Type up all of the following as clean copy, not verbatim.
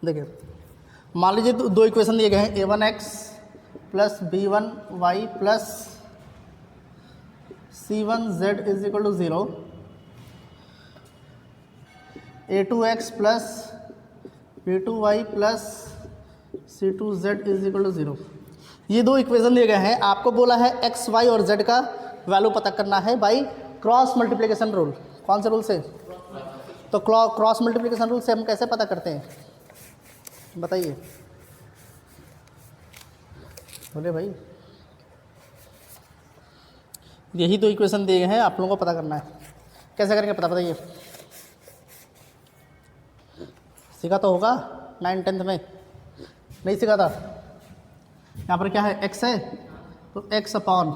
देखिए मान लीजिए दो इक्वेशन दिए गए हैं a1x plus b1y plus c1z is equal to 0, a2x plus b2y plus c2z is equal to 0। ये दो इक्वेशन दिए गए हैं, आपको बोला है x, y और z का वैल्यू पता करना है बाई क्रॉस मल्टीप्लिकेशन रूल। कौन से रूल से? तो क्रॉस मल्टीप्लिकेशन रूल से हम कैसे पता करते हैं, बताइए, बोले भाई। यही दो इक्वेशन दिए गए हैं, आप लोगों को पता करना है। कैसे करेंगे पता बताइए? सीखा तो होगा 9th 10th में, नहीं सीखा था? यहाँ पर क्या है, x है, तो x अपॉन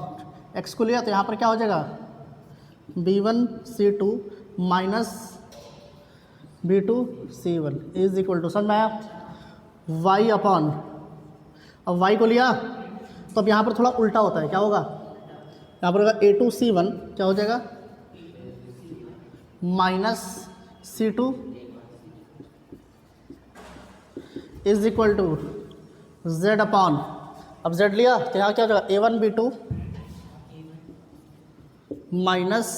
x को लिया तो यहाँ पर क्या हो जाएगा, b1c2 minus b2c1 is equal to, समझ में आया, y अपॉन, अब y को लिया तो अब यहाँ पर थोड़ा उल्टा होता है, क्या होगा, यहाँ पर होगा a2c1 क्या हो जाएगा, minus c2 is equal to z upon, अब z लिया तो यहाँ क्या हो जाएगा, a1 b2 minus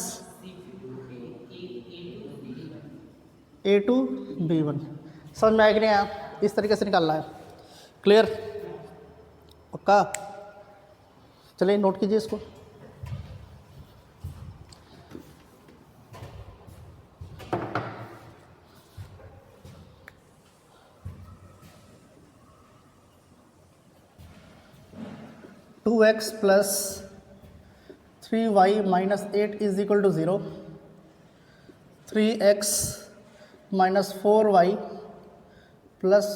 a2 b1। समझ में आया कि नहीं आया? इस तरीके से निकालना है। क्लियर? पक्का? चलिए नोट कीजिए इसको। Two x plus 3y minus 8 is equal to 0, 3x minus 4y plus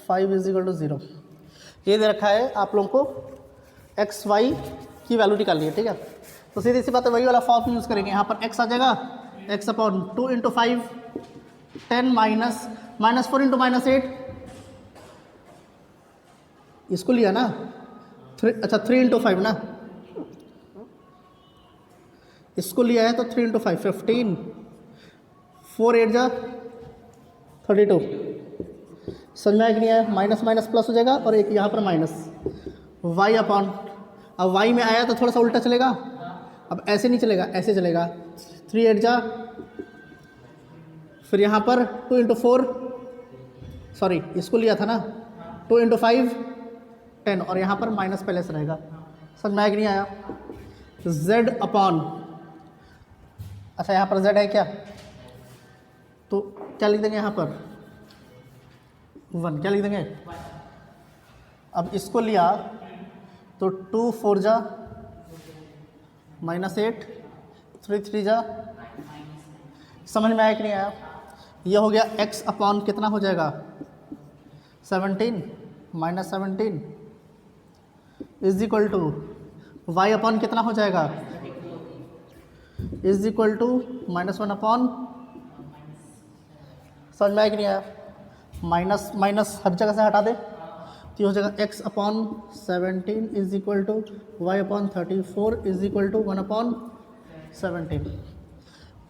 5 is equal to 0। ये दे रखा है आप लोगों को, एक्स वाई की वैल्यू निकालनी है, ठीक है। तो सीधी सी बात है, वही वाला फॉर्म यूज़ करेंगे। यहाँ पर x आ जाएगा, x upon 2 into 5 10 minus 4 into minus 8, इसको लिया ना 3, अच्छा 3 इंटू 5 ना, इसको लिया है तो 3 इंटू 5 15, 4 8 जा 32। समझ में आया कि नहीं आया? माइनस माइनस प्लस हो जाएगा और एक यहाँ पर माइनस, y अपॉन, अब y में आया तो थोड़ा सा उल्टा चलेगा, अब ऐसे नहीं चलेगा, ऐसे चलेगा, 3 8 जा, फिर यहाँ पर 2 इंटू 4, सॉरी इसको लिया था ना, 2 इंटू 5 10 और यहाँ पर माइनस पहले से रहेगा। समझ में आया कि नहीं आया? z अपॉन, अच्छा यहाँ पर z है क्या, तो क्या लिख देंगे यहाँ पर 1, क्या लिख देंगे। अब इसको लिया तो 2 4 जा माइनस 8, 3 3 जा, समझ में आया कि नहीं आया? यह हो गया x अपॉन कितना हो जाएगा 17 minus 17 is equal to y upon कितना हो जाएगा, is equal to minus 1 upon, समझ में आया कि नहीं आया? माइनस माइनस हर जगह से हटा दे तो ये हो जाएगा x upon 17 is equal to y upon 34 is equal to 1 upon 17।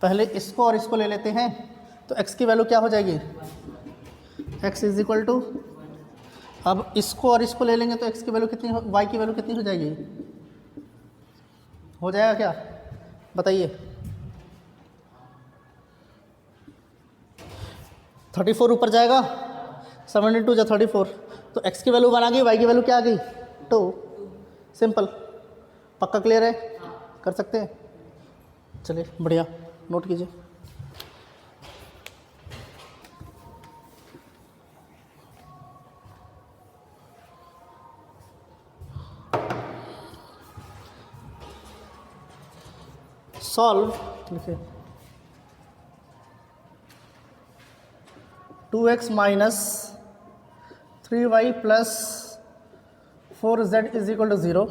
पहले इसको और इसको ले लेते हैं तो x की वैल्यू क्या हो जाएगी, x इज इक्वल टू, अब इसको और इसको ले लेंगे तो x की वैल्यू कितनी, y की वैल्यू कितनी हो जाएगी, हो जाएगा क्या बताइए, 34 ऊपर जाएगा, 72 जा 34, तो x की वैल्यू 1 आ गई, y की वैल्यू क्या आ गई 2। सिंपल, पक्का क्लियर है, कर सकते हैं। चलिए बढ़िया, नोट कीजिए। सॉल्व लिखिए, 2x minus 3y plus 4z is equal to 0,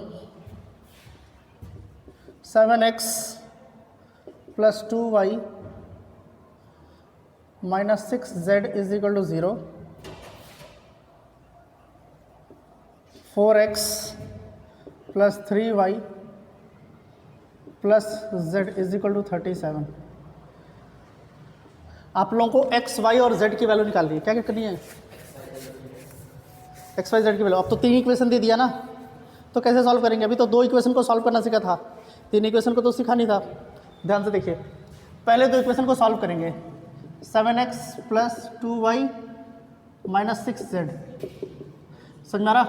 7x plus 2y minus 6z is equal to 0, 4x plus 3y plus z is equal to 37। आप लोगों को x, y और z की वैल्यू निकालनी है। क्या क्या करनी है, एक्स वाई जेड की वैल्यू। अब तो 3 इक्वेशन दे दिया ना, तो कैसे सॉल्व करेंगे? अभी तो 2 इक्वेशन को सॉल्व करना सीखा था, 3 इक्वेशन को तो सीखा नहीं था। ध्यान से देखिए, पहले 2 इक्वेशन को सॉल्व करेंगे। 7x + 2y - 6z, समझ में आ रहा?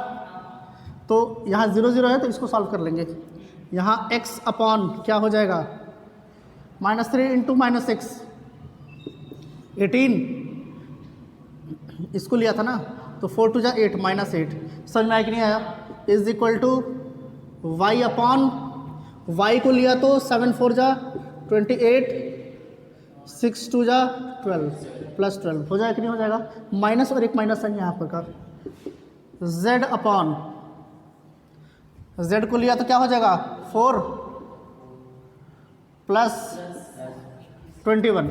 तो यहाँ 0 0 है तो इसको सॉल्व कर लेंगे। यहाँ x अपॉन क्या हो जाएगा, -3 × -6 18, इसको लिया था ना, तो 4 2 = 8 -8, समझ में आया कि नहीं आया? Is equal to y upon y को लिया तो 7 4 = 28, 6 2 = 12 + 12 हो जाएगा कि नहीं हो जाएगा? माइनस और एक माइनस साइन यहाँ पर का। z अपॉन z को लिया तो क्या हो जाएगा, 4 + 21,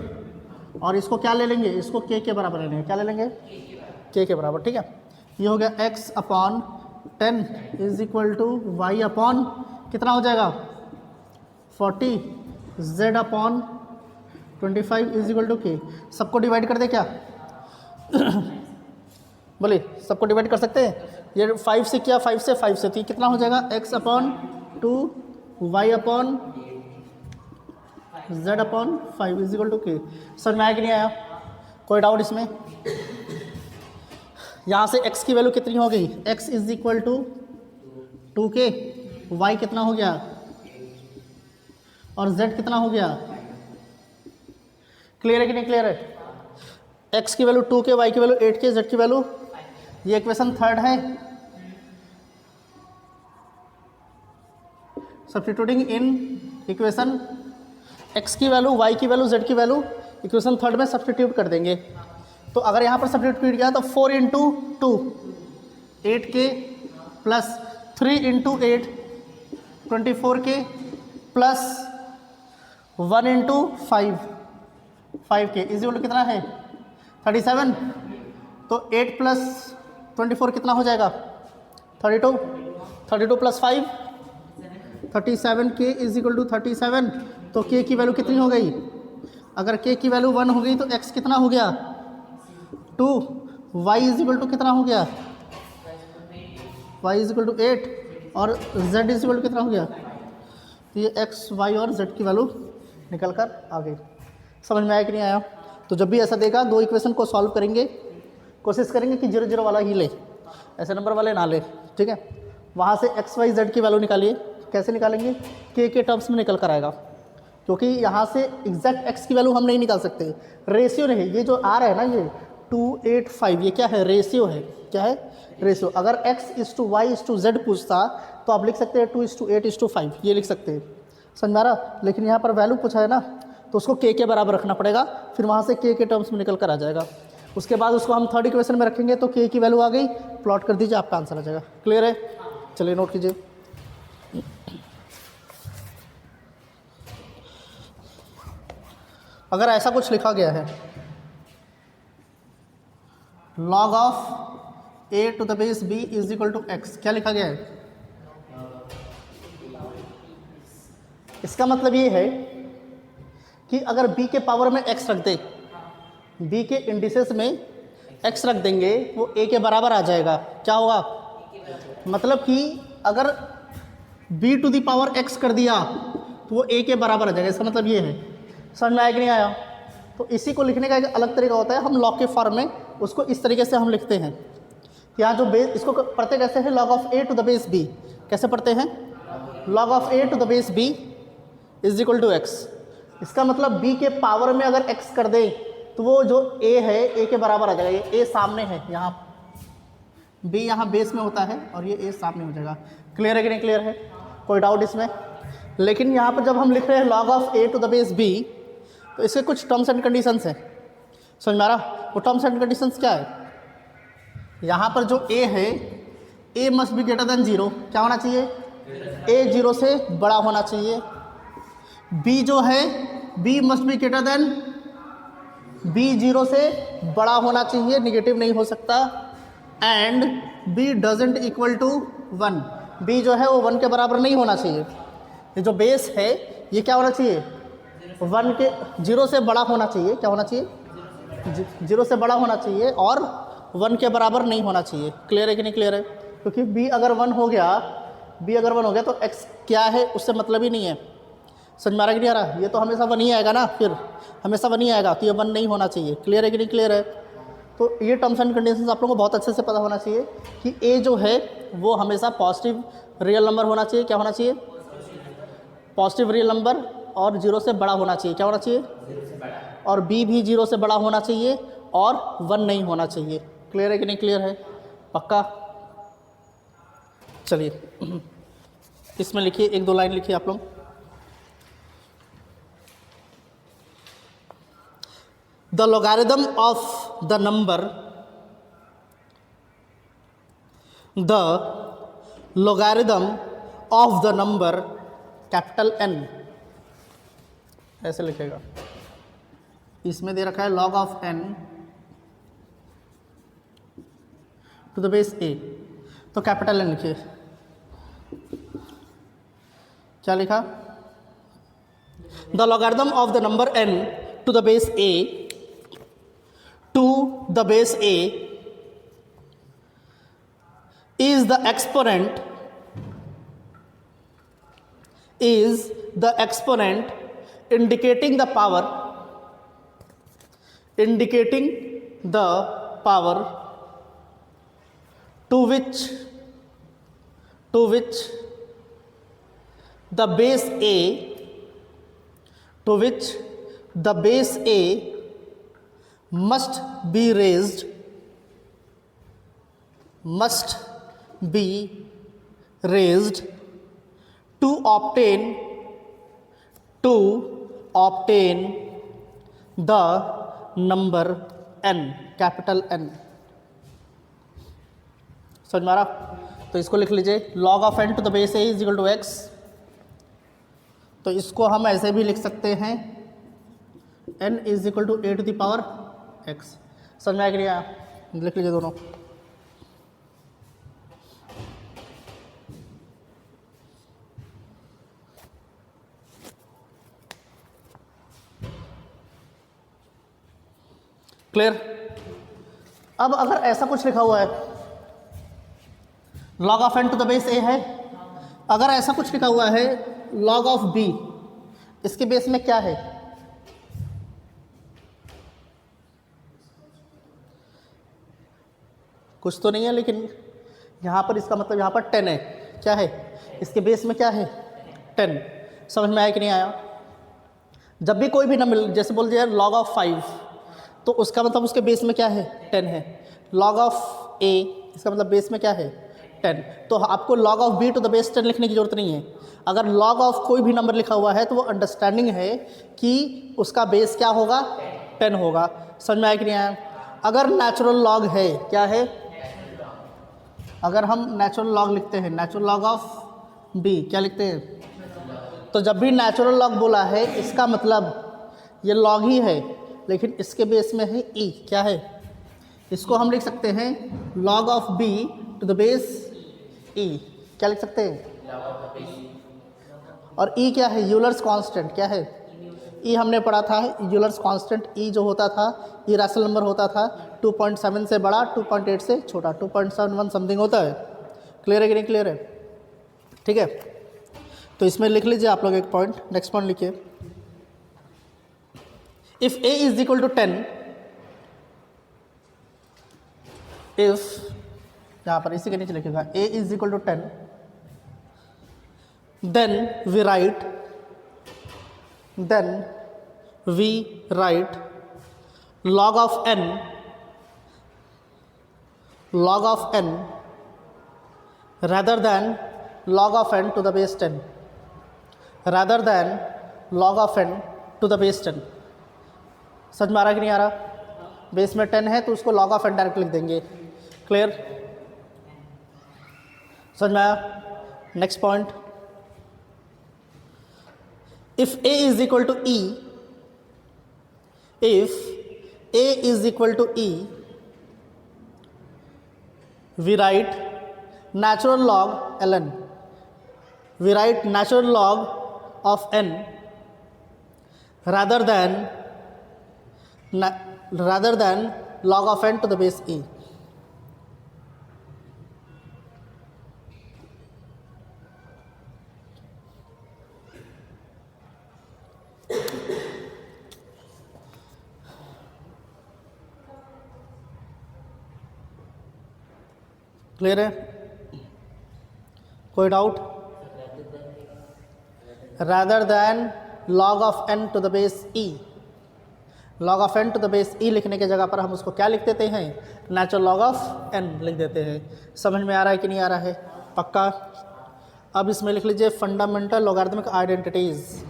और इसको क्या ले लेंगे, इसको k के बराबर ले लेंगे। क्या ले लेंगे? k के बराबर, ठीक है। ये हो गया x upon 10 is equal to y upon कितना हो जाएगा, 40, z upon 25 is equal to k। सबको डिवाइड कर दे क्या? बोलिए, सबको डिवाइड कर सकते हैं? ये 5 से किया, 5 से 5 से, तो ये कितना हो जाएगा, x upon 2 y upon z upon 5 is equal to k। समझ में आया कि नहीं आया? कोई डाउट इसमें? यहाँ से x की वैल्यू कितनी हो गई, x is equal to 2k, y कितना हो गया और z कितना हो गया? क्लियर है कि नहीं क्लियर है? x की वैल्यू 2k, y की वैल्यू 8k, z की वैल्यू, ये इक्वेशन 3 है। सब्स्टिट्यूटिंग इन इक्वेशन x की वैल्यू, y की वैल्यू, z की वैल्यू इक्वेशन 3 में सब्स्टिट्यूट कर देंगे। तो अगर यहाँ पर सब्स्टिट्यूट किया तो 4 × 2 8k plus 3 × 8 24k plus 1 × 5 5k is equal to कितना है, 37। तो 8 + 24 कितना हो जाएगा, 32, 32 + 5 37k इज इक्वल टू 37। तो k की वैल्यू कितनी हो गई? अगर k की वैल्यू 1 हो गई तो x कितना हो गया, 2, y इज इक्वल टू कितना हो गया, y इज इक्वल टू 8, और z इज इक्वल टू कितना हो गया? तो ये x, y और z की वैल्यू निकल कर आ गई। समझ में आया कि नहीं आया? तो जब भी ऐसा देगा 2 इक्वेशन को सॉल्व करेंगे, कोशिश करेंगे कि 0 0 वाला ही ले, ऐसे नंबर वाले ना ले, ठीक है। वहाँ से x y z की वैल्यू निकालिए। कैसे निकालेंगे? k के टर्म्स में निकल कर आएगा, क्योंकि यहाँ से एग्जैक्ट x की वैल्यू हम नहीं निकाल सकते, रेशियो नहीं। ये जो आ रहा है ना, ये 2 8 5, ये क्या है, रेशियो है। क्या है? रेशियो। अगर x is to y is to जेड पूछता तो आप लिख सकते हैं 2:8:5, ये लिख सकते हैं। समझ में आ रहा? लेकिन यहाँ पर वैल्यू पूछा है ना, तो उसको k के बराबर रखना पड़ेगा, फिर वहाँ से k के टर्म्स में निकल कर आ जाएगा। उसके बाद उसको हम 3rd इक्वेशन में रखेंगे तो k की वैल्यू आ गई, प्लॉट कर दीजिए, आपका आंसर आ जाएगा। क्लियर है? चलिए नोट कीजिए। अगर ऐसा कुछ लिखा गया है, log of a to the base b is equal to x, क्या लिखा गया है? इसका मतलब ये है कि अगर b के पावर में x रख दे, b के इंडिसेस में x रख देंगे, वो a के बराबर आ जाएगा। क्या होगा? मतलब कि अगर b to the power x कर दिया तो वो a के बराबर आ जाएगा। इसका मतलब ये है। समझ में आया कि नहीं आया? तो इसी को लिखने का एक अलग तरीका होता है, हम लॉग के फॉर्म में उसको इस तरीके से हम लिखते हैं। यहाँ जो बेस, इसको पढ़ते कैसे हैं? log of a to the base b। कैसे पढ़ते हैं? log of a to the base b is equal to x। इसका मतलब b के पावर में अगर x कर दे तो वो जो a है, a के बराबर आ जाएगा। ये a सामने है, यहाँ b यहाँ बेस में होता है और ये a सामने हो जाएगा। क्लियर है कि नहीं क्लियर है? कोई डाउट इसमें? लेकिन यहाँ पर जब हम लिख रहे हैं log of a to the base b, तो इसके कुछ टर्म्स एंड कंडीशंस हैं। समझ में आ रहा? वो टर्म्स एंड कंडीशंस क्या है? यहाँ पर जो a है, a must be greater than 0। क्या होना चाहिए? a 0 से बड़ा होना चाहिए। b जो है, b must be greater than, b 0 से बड़ा होना चाहिए, निगेटिव नहीं हो सकता। And b doesn't equal to 1, b जो है वो 1 के बराबर नहीं होना चाहिए। ये जो बेस है ये क्या होना चाहिए? 1 के 0 से बड़ा होना चाहिए। क्या होना चाहिए? 0 से बड़ा होना चाहिए और 1 के बराबर नहीं होना चाहिए। क्लियर है कि नहीं क्लियर है? क्योंकि b अगर 1 हो गया तो x क्या है उससे मतलब ही नहीं है। समझ में आ रहा कि नहीं आ रहा? ये तो हमेशा 1 ही आएगा ना, फिर हमेशा 1 ही आएगा, तो ये 1 नहीं होना चाहिए। क्लियर है कि नहीं क्लियर है? तो ये टर्म्स एंड कंडीशंस आप लोगों को बहुत अच्छे से पता होना चाहिए कि a जो है वो हमेशा पॉजिटिव रियल नंबर होना चाहिए। क्या होना चाहिए? पॉजिटिव रियल नंबर, और 0 से बड़ा होना चाहिए। क्या होना चाहिए? और b भी 0 से बड़ा होना चाहिए और 1 नहीं होना चाहिए। क्लियर है कि नहीं क्लियर है? पक्का? चलिए इसमें लिखिए, 1-2 लाइन लिखिए आप लोग। The logarithm of the number, the logarithm of the number capital N, ऐसे लिखेगा। इसमें दे रखा है log of n to the base a, तो कैपिटल N लिखिए। क्या लिखा? The logarithm of the number n to the base a, to the base a is the exponent indicating the power to which the base a must be raised to obtain the number n, capital N। समझ में आ रहा? तो इसको लिख लीजिए, log of n to the base a is equal to x। तो इसको हम ऐसे भी लिख सकते हैं, n is equal to a to the power x। समझ में आ गया? लिख लीजिए दोनों। क्लियर? अब अगर ऐसा कुछ लिखा हुआ है, log of n to the base a है, अगर ऐसा कुछ लिखा हुआ है log ऑफ b, इसके बेस में क्या है? कुछ तो नहीं है, लेकिन यहाँ पर इसका मतलब यहाँ पर 10 है। क्या है? इसके बेस में क्या है? 10। समझ में आया कि नहीं आया? जब भी कोई भी नंबर, जैसे बोल दिया log ऑफ 5, तो उसका मतलब उसके बेस में क्या है? 10 है। log ऑफ a, इसका मतलब बेस में क्या है? 10। तो आपको log of b to the base 10 लिखने की जरूरत नहीं है। अगर log ऑफ कोई भी नंबर लिखा हुआ है तो वो अंडरस्टैंडिंग है कि उसका बेस क्या होगा? 10 होगा। समझ में आया कि नहीं आया? अगर नेचुरल log है, क्या है? अगर हम नेचुरल लॉग लिखते हैं, नेचुरल लॉग ऑफ b, क्या लिखते हैं? तो जब भी नेचुरल लॉग बोला है, इसका मतलब ये लॉग ही है, लेकिन इसके बेस में है e। क्या है? इसको हम लिख सकते हैं log of b to the base e। क्या लिख सकते हैं? और e क्या है? Euler's constant. क्या है? e हमने पढ़ा था, यूलर्स कांस्टेंट e जो होता था, इरेशनल नंबर होता था, 2.7 से बड़ा, 2.8 से छोटा, 2.71 समथिंग होता है। क्लियर है कि नहीं क्लियर है? ठीक है, तो इसमें लिख लीजिए आप लोग एक पॉइंट। नेक्स्ट पॉइंट लिखिए, if a is equal to 10, if, यहाँ पर इसी के नीचे लिखेगा a is equal to 10, then we write log of n rather than log of n to the base 10, rather than log of n to the base 10। समझ में आ रहा कि नहीं आ रहा? बेस में 10 है तो उसको log of n डायरेक्ट लिख देंगे। क्लियर? समझ में आया? Next point, if a is equal to e, if a is equal to e, we write natural log ln, we write natural log of n rather than log of n to the base e। Clear है? कोई doubt? Rather than log of n to the base e, log of n to the base e लिखने की जगह पर हम उसको क्या लिख देते हैं? नेचुरल log ऑफ n लिख देते हैं। समझ में आ रहा है कि नहीं आ रहा है? पक्का? अब इसमें लिख लीजिए fundamental logarithmic identities.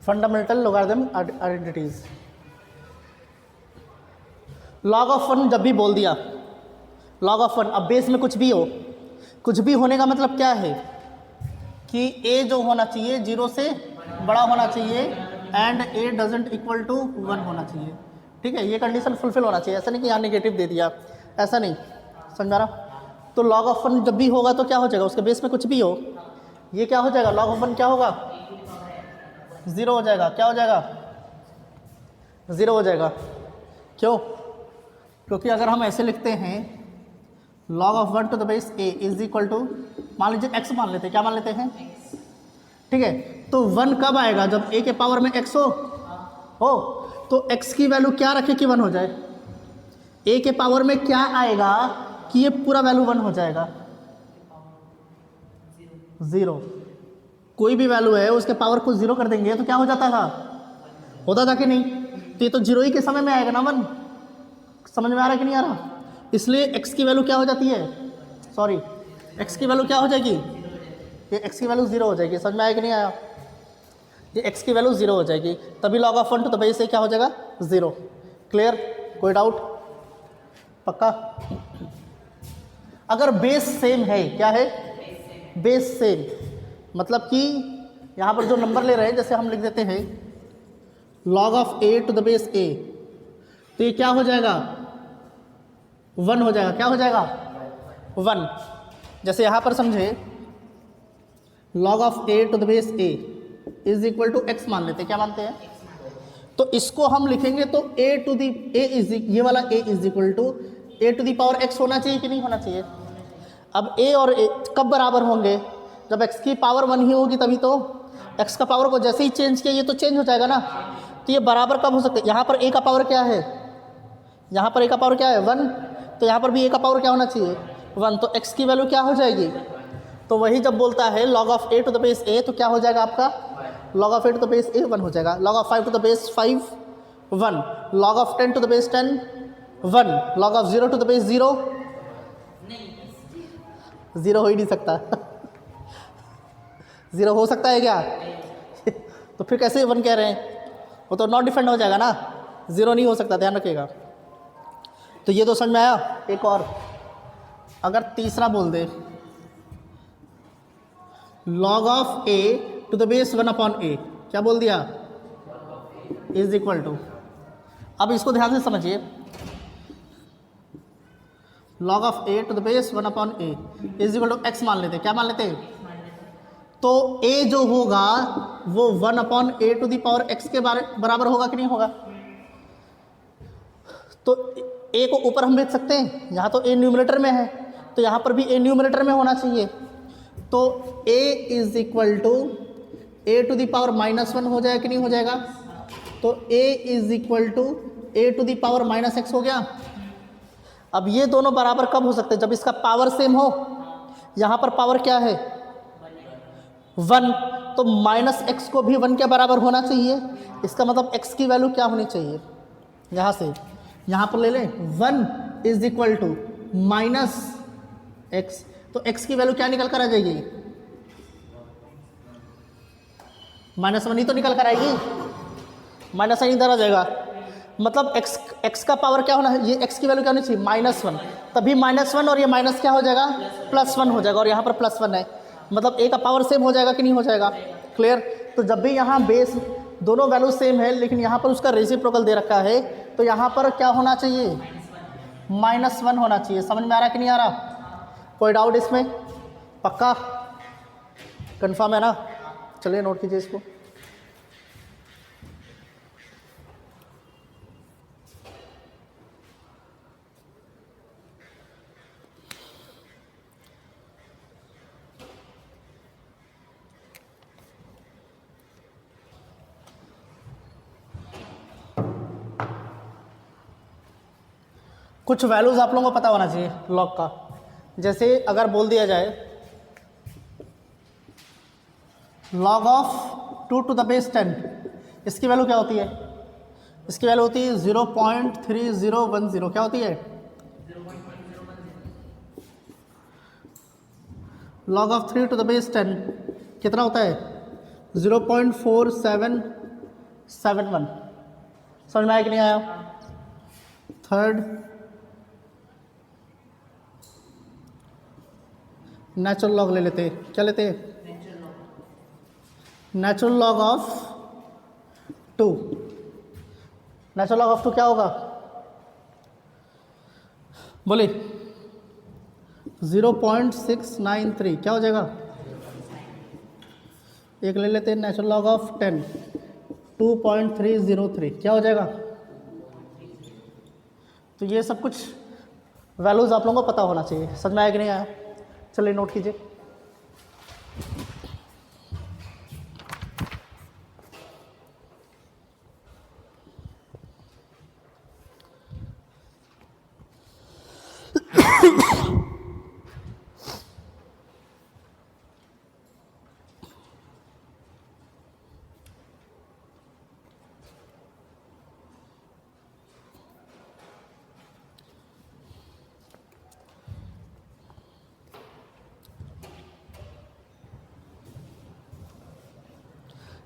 Fundamental logarithmic identities. Log of one जब भी बोल दिया, लॉग ऑफ वन, अब बेस में कुछ भी हो, कुछ भी होने का मतलब क्या है कि a जो होना चाहिए 0 से बड़ा होना चाहिए and a doesn't equal to 1 होना चाहिए। ठीक है, ये कंडीशन फुलफिल होना चाहिए। ऐसा नहीं कि यहाँ नेगेटिव दे दिया, ऐसा नहीं, समझ रहा? तो लॉग ऑफ वन जब भी होगा तो क्या हो जाएगा? उसके बेस में कुछ भी हो, ये क्या हो जाएगा? लॉग ऑफ वन क्या होगा? 0 हो जाएगा। क्या हो जाएगा? 0 हो जाएगा। क्यों? क्योंकि अगर हम ऐसे लिखते हैं log of 1 to the base a is equal to, मान लीजिए x मान लेते हैं। क्या मान लेते हैं? ठीक है, तो 1 कब आएगा? जब a के पावर में x हो तो x की वैल्यू क्या रखे कि 1 हो जाए? a के पावर में क्या आएगा कि ये पूरा वैल्यू 1 हो जाएगा? 0। कोई भी वैल्यू है उसके पावर को 0 कर देंगे तो क्या हो जाता था? होता था कि नहीं? तो ये तो 0 ही के समय में आएगा ना 1। समझ में आ रहा है कि नहीं आ रहा? इसलिए x की वैल्यू क्या हो जाती है? सॉरी, x की वैल्यू क्या हो जाएगी? ये x की वैल्यू 0 हो जाएगी। समझ में आया कि नहीं आया? ये x की वैल्यू 0 हो जाएगी, तभी log of 1 to the base से क्या हो जाएगा? 0। क्लियर? कोई डाउट? पक्का? अगर बेस सेम है, क्या है? बेस सेम मतलब कि यहाँ पर जो नंबर ले रहे हैं, जैसे हम लिख देते हैं log of a to the base a, तो ये क्या हो जाएगा? 1 हो जाएगा। क्या हो जाएगा? 1। जैसे यहाँ पर समझे log of a to the base a is equal to x मान लेते हैं। क्या मानते हैं? तो इसको हम लिखेंगे तो a to the a is, ये वाला a is equal to a to the power x होना चाहिए कि नहीं होना चाहिए? अब a और a कब बराबर होंगे? जब x की पावर 1 ही होगी तभी तो। x का पावर को जैसे ही चेंज किया ये तो चेंज हो जाएगा ना, तो ये बराबर कब हो सकते हैं? यहाँ पर a का पावर क्या है? यहाँ पर a का पावर क्या है? 1। तो यहाँ पर भी a का पावर क्या होना चाहिए? 1। तो x की वैल्यू क्या हो जाएगी? तो वही जब बोलता है log of a to the base a, तो क्या हो जाएगा आपका? log of a to the base a 1 हो जाएगा। log of 5 to the base 5 1, log of 10 to the base 10 1, log of 0 to the base 0 0 हो ही नहीं सकता। 0 हो सकता है क्या? तो फिर कैसे 1 कह रहे हैं? वो तो नॉट डिफेंड हो जाएगा ना, 0 नहीं हो सकता, ध्यान रखिएगा। तो ये तो समझ में आया। एक और अगर तीसरा बोल दे log of a to the base 1 upon a, क्या बोल दिया? इज इक्वल टू, अब इसको ध्यान से समझिए, log of a to the base 1 upon a is equal to x मान लेते। क्या मान लेते? तो a जो होगा वो 1 upon a to the power x के बराबर होगा कि नहीं होगा? तो a को ऊपर हम भेज सकते हैं, यहाँ तो a न्यूमरेटर में है, तो यहाँ पर भी a न्यूमरेटर में होना चाहिए। तो a is equal to a to the power -1 हो जाएगा कि नहीं हो जाएगा? तो a is equal to a to the power -x हो गया। अब ये दोनों बराबर कब हो सकते हैं? जब इसका पावर सेम हो। यहाँ पर पावर क्या है? 1, तो -x को भी 1 के बराबर होना चाहिए। इसका मतलब x की वैल्यू क्या होनी चाहिए? यहाँ से यहाँ पर ले लें 1 इज इक्वल टू -x, तो x की वैल्यू क्या निकल कर आ जाएगी? -1 ही तो निकल कर आएगी, -1 इधर आ जाएगा। मतलब x का पावर क्या होना है? ये x की वैल्यू क्या होनी चाहिए? -1, तभी -1 और ये माइनस क्या हो जाएगा? +1 हो जाएगा, और यहाँ पर +1 है, मतलब a का पावर सेम हो जाएगा कि नहीं हो जाएगा? क्लियर? तो जब भी यहाँ बेस दोनों वैल्यू सेम है लेकिन यहाँ पर उसका रेसिप्रोकल दे रखा है, तो यहाँ पर क्या होना चाहिए? -1 होना चाहिए। समझ में आ रहा कि नहीं आ रहा? कोई डाउट इसमें? पक्का कंफर्म है ना? चलिए नोट कीजिए इसको। कुछ वैल्यूज आप लोगों को पता होना चाहिए लॉग का। जैसे अगर बोल दिया जाए log of 2 to the base 10, इसकी वैल्यू क्या होती है? इसकी वैल्यू होती है 0.3010। क्या होती है? log of 3 to the base 10 कितना होता है? 0.4771। समझ में आया कि नहीं आया? थर्ड, नेचुरल लॉग ले लेते हैं। क्या लेते हैं? Natural log of 2। Natural log of 2 क्या होगा? बोले 0.693। क्या हो जाएगा? एक ले लेते हैं नेचुरल लॉग ऑफ 10, 2.303। क्या हो जाएगा? तो ये सब कुछ वैल्यूज आप लोगों को पता होना चाहिए। समझ में आया कि नहीं आया? चलिए नोट कीजिए।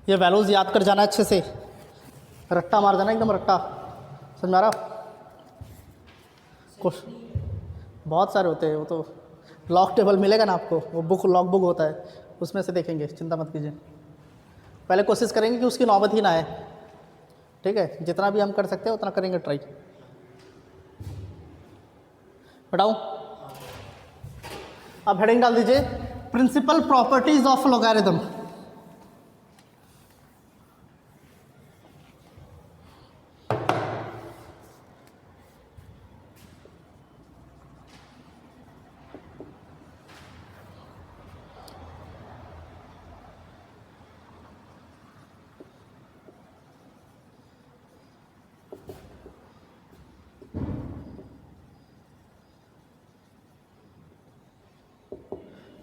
ये वैल्यूज याद कर जाना अच्छे से, रट्टा मार जाना एकदम रट्टा। समझ में आ रहा? कुछ बहुत सारे होते हैं, वो तो लॉग टेबल मिलेगा ना आपको, वो बुक लॉग बुक होता है, उसमें से देखेंगे, चिंता मत कीजिए। पहले कोशिश करेंगे कि उसकी नौबत ही ना आए, ठीक है? जितना भी हम कर सकते हैं उतना करेंगे ट्राई। बताऊँ? अब हेडिंग डाल दीजिए principal properties of logarithm.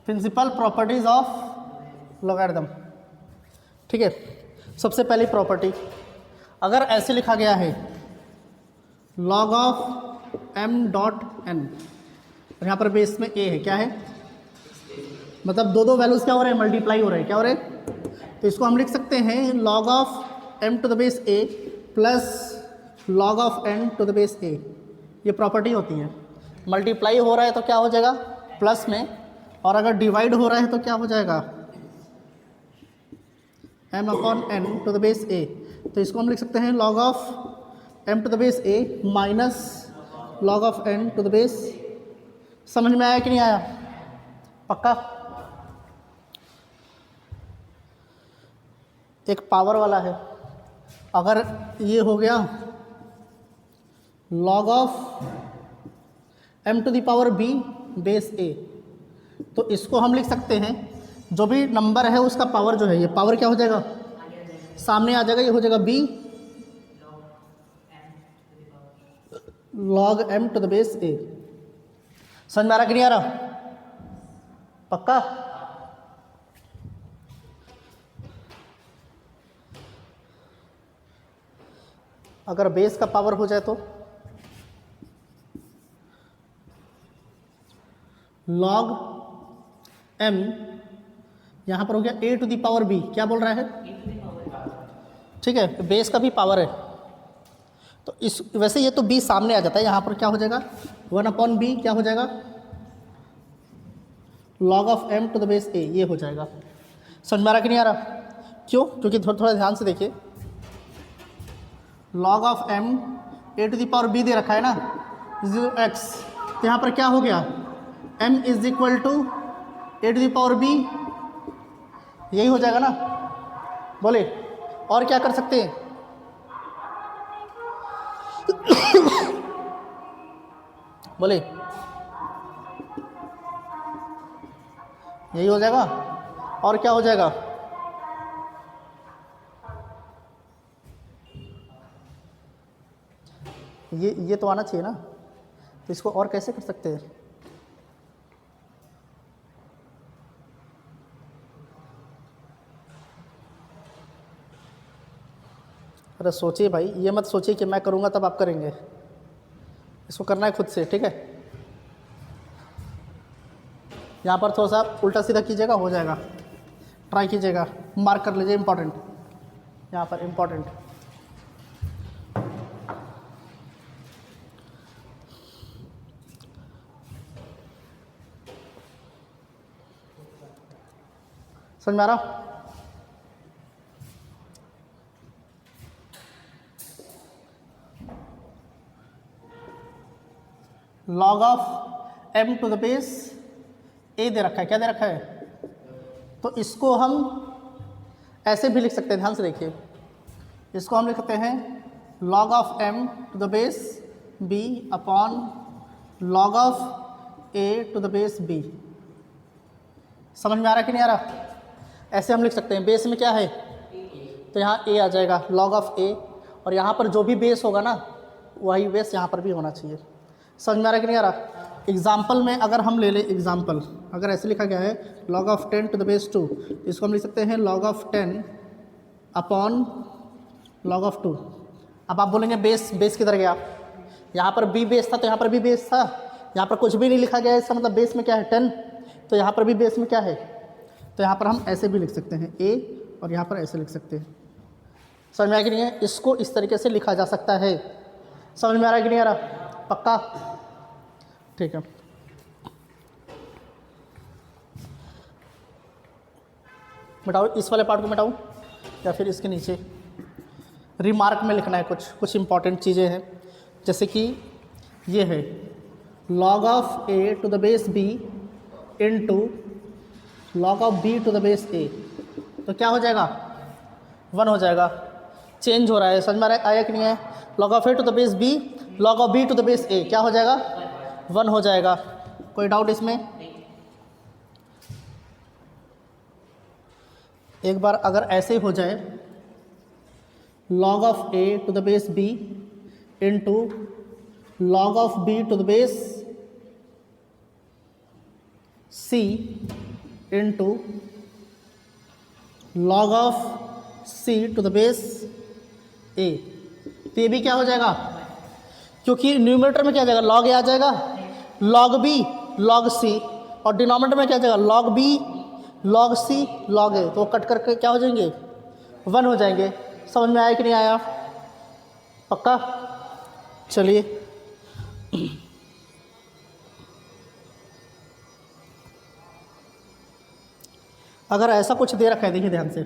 Principal properties of logarithm, ठीक है? सबसे पहली प्रॉपर्टी, अगर ऐसे लिखा गया है log of m dot n, और यहाँ पर बेस में a है, क्या है? मतलब दो वैल्यूज क्या हो रहे हैं? मल्टीप्लाई हो रहे हैं। क्या हो रहे हैं? तो इसको हम लिख सकते हैं log of m to the base a plus log of n to the base a। ये प्रॉपर्टी होती है। मल्टीप्लाई हो रहा है तो क्या हो जाएगा? प्लस में, और अगर डिवाइड हो रहा है तो क्या हो जाएगा? m upon n to the base a। तो इसको हम लिख सकते हैं log of m to the base a minus log of n to the base. समझ में आया कि नहीं आया? पक्का? एक पावर वाला है, अगर ये हो गया log of m to the power b base a, तो इसको हम लिख सकते हैं, जो भी नंबर है उसका पावर जो है, ये पावर क्या हो जाएगा? सामने आ जाएगा, ये हो जाएगा b log m to the base a। समझ में आ रहा कि नहीं आ रहा? पक्का? अगर बेस का पावर हो जाए तो log m, यहाँ पर हो गया a to the power b। क्या बोल रहा है? ठीक है, बेस का भी पावर है, तो इस वैसे ये तो b सामने आ जाता है, यहाँ पर क्या हो जाएगा? 1 अपॉन b क्या हो जाएगा? log of m to the base a, ये हो जाएगा। समझ में आ रहा कि नहीं आ रहा? क्यों? क्योंकि थोड़ा ध्यान से देखिए, log of m a to the power b दे रखा है ना, 0x, तो यहाँ पर क्या हो गया? m is equal to a to the power b, यही हो जाएगा ना? बोले और क्या कर सकते हैं? बोले यही हो जाएगा, और क्या हो जाएगा? ये तो आना चाहिए ना, तो इसको और कैसे कर सकते हैं? अरे सोचिए भाई, ये मत सोचिए कि मैं करूँगा तब आप करेंगे, इसको करना है खुद से, ठीक है। यहाँ पर थोड़ा सा उल्टा सीधा कीजिएगा, हो जाएगा। ट्राई कीजिएगा, मार्क कर लीजिए, इम्पॉर्टेंट, यहाँ पर इम्पॉर्टेंट। समझ में आ रहा? Log of m to the base a दे रखा है, क्या दे रखा है? तो इसको हम ऐसे भी लिख सकते हैं, ध्यान से देखिए। इसको हम लिख सकते हैं log of m to the base b upon log of a to the base b। समझ में आ रहा है कि नहीं आ रहा? ऐसे हम लिख सकते हैं। बेस में क्या है? तो यहाँ a आ जाएगा, log ऑफ a, और यहाँ पर जो भी बेस होगा ना वही बेस यहाँ पर भी होना चाहिए। समझ में आ रहा है कि नहीं आ रहा? एग्जाम्पल में अगर हम ले लें, एग्जाम्पल अगर ऐसे लिखा गया है log of 10 to the base 2, तो इसको हम लिख सकते हैं log of 10 upon log of 2। अब आप बोलेंगे बेस किधर गया? यहाँ पर b बेस था तो यहाँ पर भी बेस था, यहाँ पर कुछ भी नहीं लिखा गया है, इसका मतलब बेस में क्या है? 10। तो यहाँ पर भी बेस में क्या है? तो यहाँ पर हम ऐसे भी लिख सकते हैं a, और यहाँ पर ऐसे लिख सकते हैं। समझ में आया कि नहीं है? इसको इस तरीके से लिखा जा सकता है। समझ में आ रहा है कि नहीं आ रहा? पक्का? ठीक है। मिटाओ, इस वाले पार्ट को मिटाओ या फिर इसके नीचे रिमार्क में लिखना है कुछ इंपॉर्टेंट चीज़ें हैं, जैसे कि ये है log of a to the base b into log of b to the base a। तो क्या हो जाएगा? 1 हो जाएगा। चेंज हो रहा है, समझ में आया कि नहीं है? log of a to the base b, log of b to the base a क्या हो जाएगा? 1 हो जाएगा। कोई डाउट इसमें? एक बार अगर ऐसे हो जाए log of a to the base b into log of b to the base c into log of c to the base a, तो ये भी क्या हो जाएगा? क्योंकि न्यूमरेटर में क्या आ जाएगा? log a आ जाएगा, log b log c, और डिनोमिनेटर में क्या आ जाएगा? log b log c log a। तो कट करके क्या हो जाएंगे? 1 हो जाएंगे। समझ में आया कि नहीं आया? पक्का? चलिए अगर ऐसा कुछ दे रखा है, देखिए ध्यान से,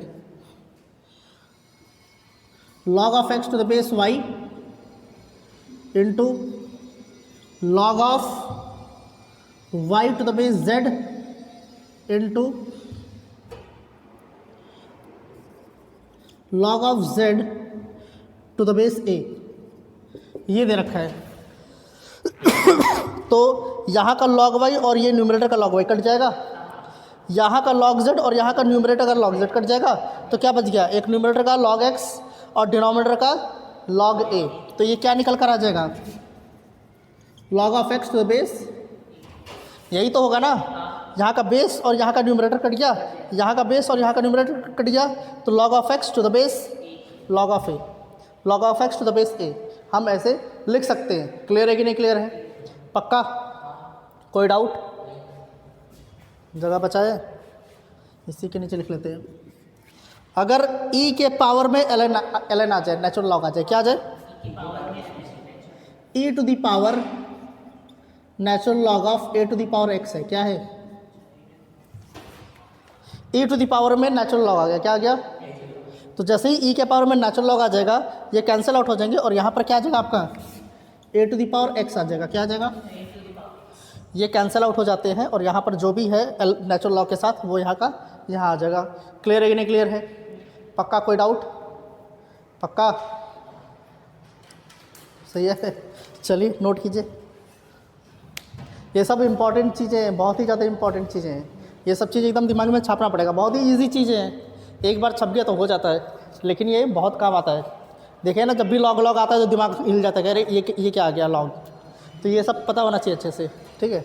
log of x to the base y into log of y to the base z into log of z to the base a, ये दे रखा है। तो यहाँ का log y और ये न्यूमरेटर का log y कट जाएगा, यहाँ का log z और यहाँ का न्यूमरेटर का log z कट जाएगा। तो क्या बच गया? एक न्यूमरेटर का log x और डिनोमिनेटर का log a। तो ये क्या निकल कर आ जाएगा? log of x to the base, यही तो होगा ना? यहाँ का बेस और यहाँ का न्यूमरेटर कट गया, यहाँ का बेस और यहाँ का न्यूमरेटर कट गया, तो log of x to the base log of a, log of x to the base a हम ऐसे लिख सकते हैं। क्लियर है कि नहीं क्लियर है? पक्का? कोई डाउट? जगह बचाए, इसी के नीचे लिख लेते हैं। अगर e के पावर में ln आ जाए, नेचुरल लॉग आ जाए, क्या आ जाए? e to the power natural log of a to the power x है, क्या है? e टू द पावर में नेचुरल लॉग आ गया, क्या आ गया? तो जैसे ही e के पावर में नेचुरल लॉग आ जाएगा, ये कैंसिल आउट हो जाएंगे और यहाँ पर क्या आ जाएगा आपका? a to the power x आ जाएगा, क्या आ जाएगा? ये कैंसिल आउट हो जाते हैं और यहाँ पर जो भी है नेचुरल लॉग के साथ वो यहाँ का यहाँ आ जाएगा। क्लियर है कि नहीं क्लियर है? पक्का? कोई डाउट? पक्का? सही है। चलिए नोट कीजिए, ये सब इम्पॉर्टेंट चीज़ें हैं, बहुत ही ज़्यादा इम्पॉर्टेंट चीज़ें हैं। ये सब चीज़ एकदम दिमाग में छापना पड़ेगा। बहुत ही ईजी चीज़ें हैं, एक बार छप गया तो हो जाता है, लेकिन ये बहुत काम आता है। देखिए ना, जब भी लॉग आता है तो दिमाग हिल जाता है, अरे ये क्या आ गया लॉग। तो ये सब पता होना चाहिए अच्छे से, ठीक है।